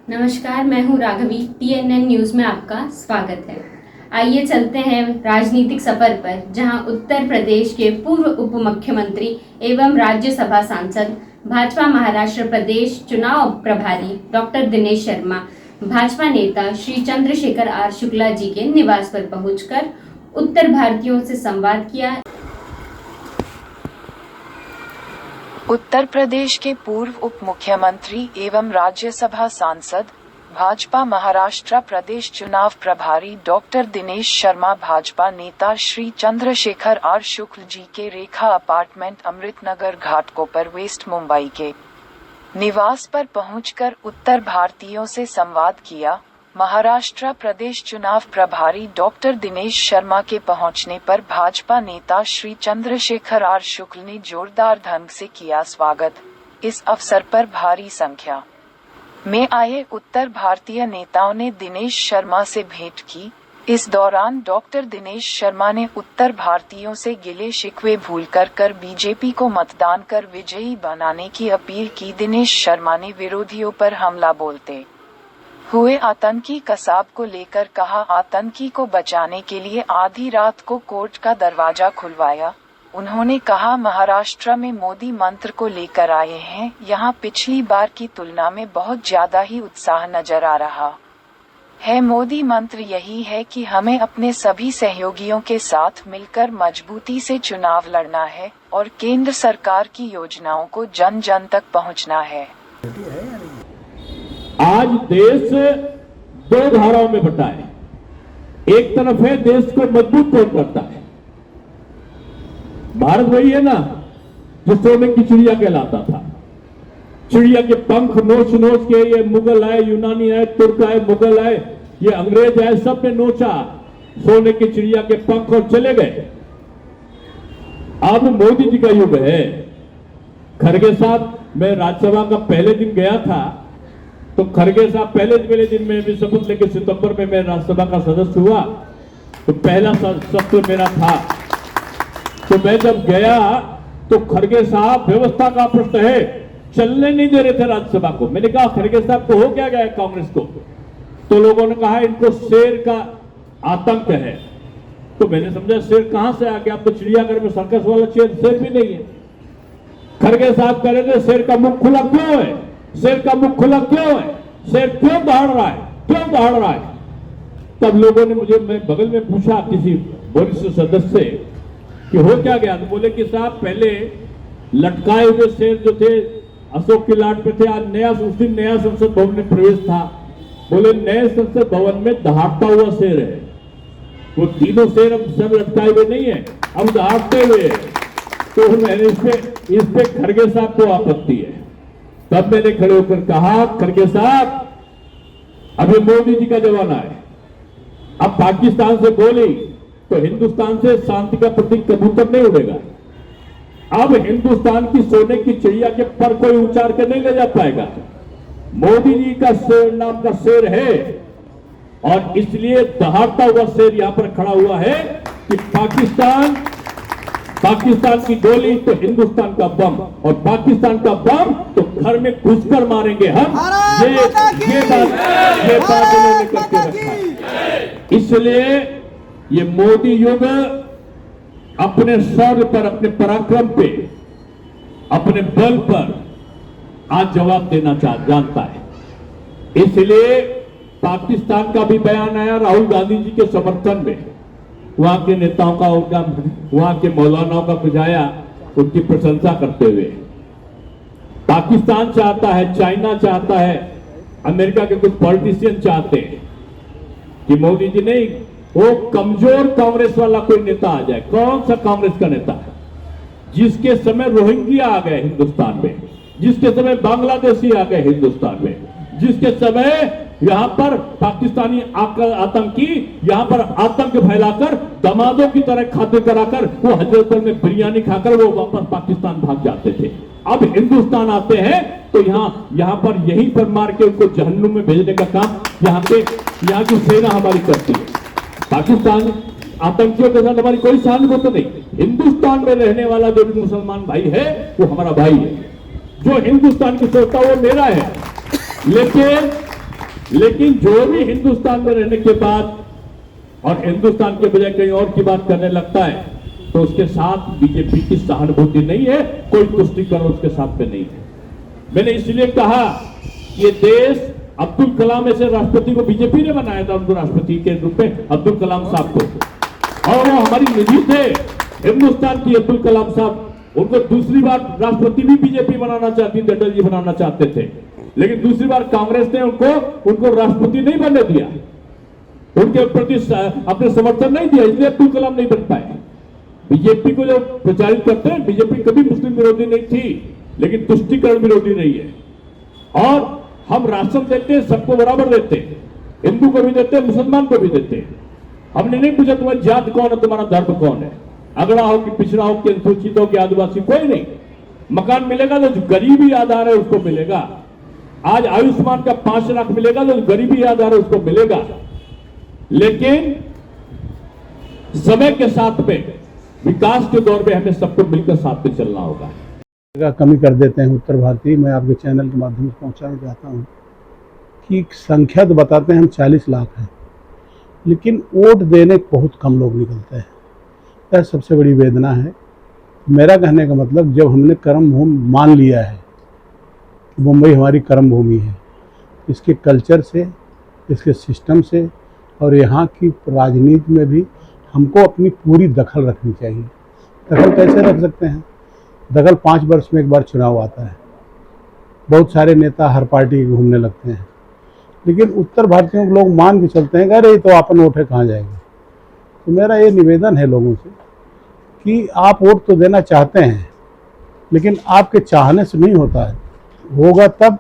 नमस्कार, मैं हूं राघवी। TNN न्यूज में आपका स्वागत है। आइए चलते हैं राजनीतिक सफर पर, जहां उत्तर प्रदेश के पूर्व उप मुख्यमंत्री एवं राज्यसभा सांसद, भाजपा महाराष्ट्र प्रदेश चुनाव प्रभारी डॉक्टर दिनेश शर्मा, भाजपा नेता श्री चंद्रशेखर आर शुक्ला जी के निवास पर पहुंचकर उत्तर भारतीयों से संवाद किया। उत्तर प्रदेश के पूर्व उप मुख्यमंत्री एवं राज्यसभा सांसद, भाजपा महाराष्ट्र प्रदेश चुनाव प्रभारी डॉक्टर दिनेश शर्मा, भाजपा नेता श्री चंद्रशेखर आर शुक्ल जी के रेखा अपार्टमेंट अमृतनगर घाटकोपर वेस्ट मुंबई के निवास पर पहुंचकर उत्तर भारतीयों से संवाद किया। महाराष्ट्र प्रदेश चुनाव प्रभारी डॉक्टर दिनेश शर्मा के पहुंचने पर भाजपा नेता श्री चंद्रशेखर आर शुक्ल ने जोरदार ढंग से किया स्वागत। इस अवसर पर भारी संख्या में आए उत्तर भारतीय नेताओं ने दिनेश शर्मा से भेंट की। इस दौरान डॉक्टर दिनेश शर्मा ने उत्तर भारतीयों से गिले शिकवे भूलकर बीजेपी को मतदान कर विजयी बनाने की अपील की। दिनेश शर्मा ने विरोधियों पर हमला बोलते हुए आतंकी कसाब को लेकर कहा, आतंकी को बचाने के लिए आधी रात को कोर्ट का दरवाजा खुलवाया। उन्होंने कहा, महाराष्ट्र में मोदी मंत्र को लेकर आए हैं, यहाँ पिछली बार की तुलना में बहुत ज्यादा ही उत्साह नजर आ रहा है। मोदी मंत्र यही है कि हमें अपने सभी सहयोगियों के साथ मिलकर मजबूती से चुनाव लड़ना है और केंद्र सरकार की योजनाओं को जन जन तक पहुँचना है। आज देश दो धाराओं में बटा है। एक तरफ है देश को मजबूत कौन करता है। भारत वही है ना जो सोने की चिड़िया कहलाता था। चिड़िया के पंख नोच नोच के ये मुगल आए, यूनानी आए, तुर्क आए, मुगल आए, ये अंग्रेज आए, सब ने नोचा सोने की चिड़िया के पंख और चले गए। अब मोदी जी का युग है। खड़गे साहब, मैं राज्यसभा का पहले दिन गया था तो खड़गे साहब पहले दिन में भी शपथ लेके सितंबर में मैं राज्यसभा का सदस्य हुआ, तो पहला सत्र मेरा था। तो मैं जब गया तो खड़गे साहब व्यवस्था का प्रश्न है, चलने नहीं दे रहे थे राज्यसभा को। मैंने कहा, खड़गे साहब को हो क्या गया कांग्रेस को? तो लोगों ने कहा इनको शेर का आतंक है। तो मैंने समझा शेर कहां से आ गया? अब तो चिड़ियाघर में सर्कस वाला शेर भी नहीं है। खड़गे साहब कह रहे थे शेर का मुख खुला क्यों है? शेर का मुख खुला क्यों है? शेर क्यों दहाड़ रहा है? क्यों दहाड़ रहा है? तब लोगों ने मुझे, मैं बगल में पूछा किसी वरिष्ठ सदस्य से कि हो क्या गया? तो बोले कि साहब पहले लटकाए हुए शेर जो थे अशोक की लाट पे थे, आज उस दिन नया संसद भवन में प्रवेश था। बोले नए संसद भवन में दहाड़ता हुआ शेर है। वो तीनों शेर अब सब लटकाए हुए नहीं है, अब दहाड़ते हुए है। तो मैंने इस पे खड़गे साहब को आपत्ति है। तब मैंने खड़े होकर कहा, खड़गे साहब अभी मोदी जी का जमाना है। अब पाकिस्तान से गोली तो हिंदुस्तान से शांति का प्रतीक कबूतर नहीं उड़ेगा। अब हिंदुस्तान की सोने की चिड़िया के पर कोई उचार के नहीं ले जा पाएगा। मोदी जी का शेर नाम का शेर है और इसलिए दहाड़ता हुआ शेर यहां पर खड़ा हुआ है कि पाकिस्तान की गोली तो हिंदुस्तान का बम, और पाकिस्तान का बम तो घर में घुसकर मारेंगे हम। ये बात उन्होंने करके रखा है। इसलिए ये मोदी युग अपने शौर्य पर, अपने पराक्रम पे, अपने बल पर आज जवाब देना जानता है। इसलिए पाकिस्तान का भी बयान आया राहुल गांधी जी के समर्थन में। वहां के नेताओं का, वहां के मौलानाओं का कुछ आया उनकी प्रशंसा करते हुए। पाकिस्तान चाहता है, चाइना चाहता है, अमेरिका के कुछ पॉलिटिशियन चाहते हैं कि मोदी जी नहीं, वो कमजोर कांग्रेस वाला कोई नेता आ जाए। कौन सा कांग्रेस का नेता? जिसके समय रोहिंग्या आ गए हिंदुस्तान में, जिसके समय बांग्लादेशी आ गए हिंदुस्तान में, जिसके समय यहां पर पाकिस्तानी आतंकी यहां पर आतंक फैलाकर दमादों की तरह खाते कराकर वो हजरतगंज में बिरयानी खाकर वो वापस पाकिस्तान भाग जाते थे। अब हिंदुस्तान आते हैं तो यहां पर यहीं पर मार के उनको जहन्नुम में भेजने का काम यहाँ की सेना हमारी करती है। पाकिस्तान आतंकियों के साथ हमारी कोई सहानुभूति नहीं। हिंदुस्तान में रहने वाला जो भी मुसलमान भाई है वो हमारा भाई है। जो हिंदुस्तान की सोचता वो मेरा है। लेकिन लेकिन जो भी हिंदुस्तान में रहने के बाद और हिंदुस्तान के बजाय कहीं और की बात करने लगता है तो उसके साथ बीजेपी की सहानुभूति नहीं है, कोई तुष्टिकरण उसके साथ में नहीं है। मैंने इसलिए कहा कि ये देश अब्दुल कलाम ऐसे राष्ट्रपति को बीजेपी ने बनाया था, उनको राष्ट्रपति के रूप में अब्दुल कलाम साहब को, और वो हमारी निधि थे हिंदुस्तान की अब्दुल कलाम साहब। उनको दूसरी बार राष्ट्रपति भी बीजेपी बनाना चाहती थी, अटल जी बनाना चाहते थे, लेकिन दूसरी बार कांग्रेस ने उनको राष्ट्रपति नहीं बनने दिया, उनके प्रति अपने समर्थन नहीं दिया, इसलिए अब्दुल कलाम नहीं बन पाए। बीजेपी को जो प्रचारित करते हैं, बीजेपी कभी मुस्लिम विरोधी नहीं थी, लेकिन तुष्टिकरण विरोधी नहीं है। और हम राशन देते हैं, सबको बराबर देते हैं, हिंदू को भी देते हैं, मुसलमान को भी देते हैं। हमने नहीं पूछा तुम्हारी जात कौन है, तुम्हारा धर्म कौन है, अगड़ा हो कि पिछड़ा हो कि अनुसूचित हो कि आदिवासी, कोई नहीं। मकान मिलेगा तो जो गरीबी आधार है उसको मिलेगा। आज आयुष्मान का 5 लाख मिलेगा तो गरीबी आधार है उसको मिलेगा, लेकिन समय के साथ में विकास के दौर में हमें सबको मिलकर साथ में चलना होगा। कमी कर देते हैं उत्तर भारतीय। मैं आपके चैनल के माध्यम से पहुंचाना चाहता हूं कि संख्या तो बताते हैं हम 40 लाख हैं, लेकिन वोट देने बहुत कम लोग निकलते हैं। यह सबसे बड़ी वेदना है। मेरा कहने का मतलब, जब हमने कर्म भूमि मान लिया है, मुंबई हमारी कर्म भूमि है, इसके कल्चर से, इसके सिस्टम से और यहाँ की राजनीति में भी हमको अपनी पूरी दखल रखनी चाहिए। दखल कैसे रख सकते हैं? दखल 5 वर्ष में एक बार चुनाव आता है, बहुत सारे नेता हर पार्टी के घूमने लगते हैं, लेकिन उत्तर भारतीयों को लोग मान के चलते हैं कि अरे तो अपन वोट है, कहाँ जाएगा। तो मेरा ये निवेदन है लोगों से कि आप वोट तो देना चाहते हैं, लेकिन आपके चाहने से नहीं होता है। होगा तब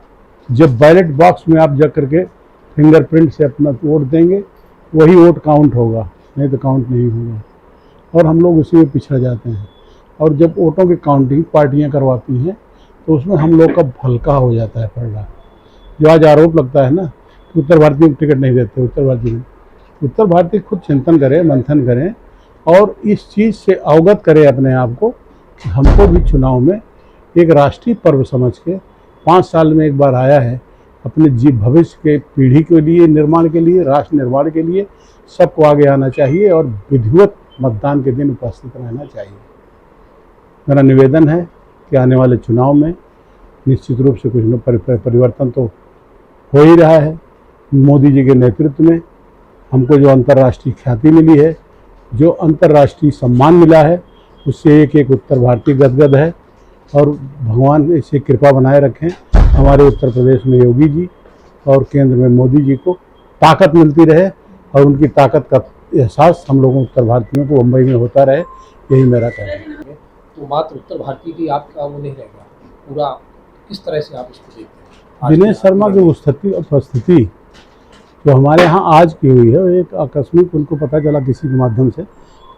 जब बैलेट बॉक्स में आप जा करके फिंगरप्रिंट से अपना वोट देंगे, वही वोट काउंट होगा, नहीं तो काउंट नहीं होगा। और हम लोग उसी में पिछड़ जाते हैं। और जब वोटों की काउंटिंग पार्टियां करवाती हैं तो उसमें हम लोग का भलका हो जाता है पलड़ा। जो आज आरोप लगता है ना कि उत्तर भारतीय को टिकट नहीं देते, उत्तर भारतीय खुद चिंतन करें, मंथन करें और इस चीज़ से अवगत करें अपने आप को कि हमको भी चुनाव में एक राष्ट्रीय पर्व समझ के 5 साल में एक बार आया है, अपने भविष्य के पीढ़ी के लिए, निर्माण के लिए, राष्ट्र निर्माण के लिए सबको आगे आना चाहिए और विधिवत मतदान के दिन उपस्थित रहना चाहिए। मेरा निवेदन है कि आने वाले चुनाव में निश्चित रूप से कुछ न परिवर्तन तो हो ही रहा है। मोदी जी के नेतृत्व में हमको जो अंतर्राष्ट्रीय ख्याति मिली है, जो अंतर्राष्ट्रीय सम्मान मिला है, उससे एक एक उत्तर भारतीय गदगद है। और भगवान ऐसे कृपा बनाए रखें हमारे उत्तर प्रदेश में योगी जी और केंद्र में मोदी जी को ताकत मिलती रहे और उनकी ताकत का एहसास हम लोगों उत्तर भारतीयों को मुंबई में होता रहे, यही मेरा कहना है। तो मात्र उत्तर भारतीय की आपका वो नहीं रहेगा, पूरा किस तरह से आप इसको देखते हैं? दिनेश शर्मा की उपस्थिति जो हमारे यहाँ आज की हुई है, एक आकस्मिक उनको पता चला किसी के माध्यम से,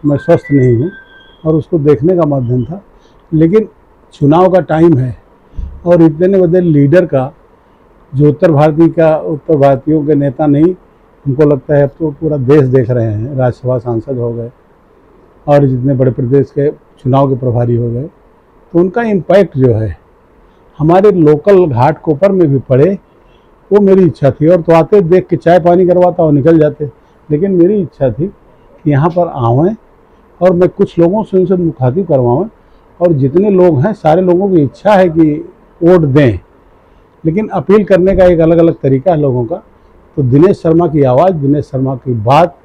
मैं स्वस्थ नहीं हूँ और उसको देखने का माध्यम था, लेकिन चुनाव का टाइम है और इतने बड़े लीडर का जो उत्तर भारतीयों के नेता नहीं, हमको लगता है अब तो पूरा देश देख रहे हैं। राज्यसभा सांसद हो गए और जितने बड़े प्रदेश के चुनाव के प्रभारी हो गए, तो उनका इम्पैक्ट जो है हमारे लोकल घाट कोपर में भी पड़े, वो मेरी इच्छा थी। और तो आते देख के चाय पानी करवाता और निकल जाते, लेकिन मेरी इच्छा थी कि यहाँ पर आवें और मैं कुछ लोगों से उनसे मुखातिब करवाऊँ। और जितने लोग हैं सारे लोगों की इच्छा है कि वोट दें, लेकिन अपील करने का एक अलग अलग तरीका है लोगों का। तो दिनेश शर्मा की आवाज़, दिनेश शर्मा की बात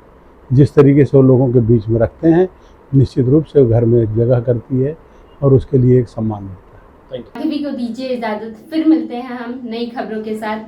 जिस तरीके से वो लोगों के बीच में रखते हैं, निश्चित रूप से घर में एक जगह करती है और उसके लिए एक सम्मान मिलता है। राघवी को दीजिए इजाजत, फिर मिलते हैं हम नई खबरों के साथ।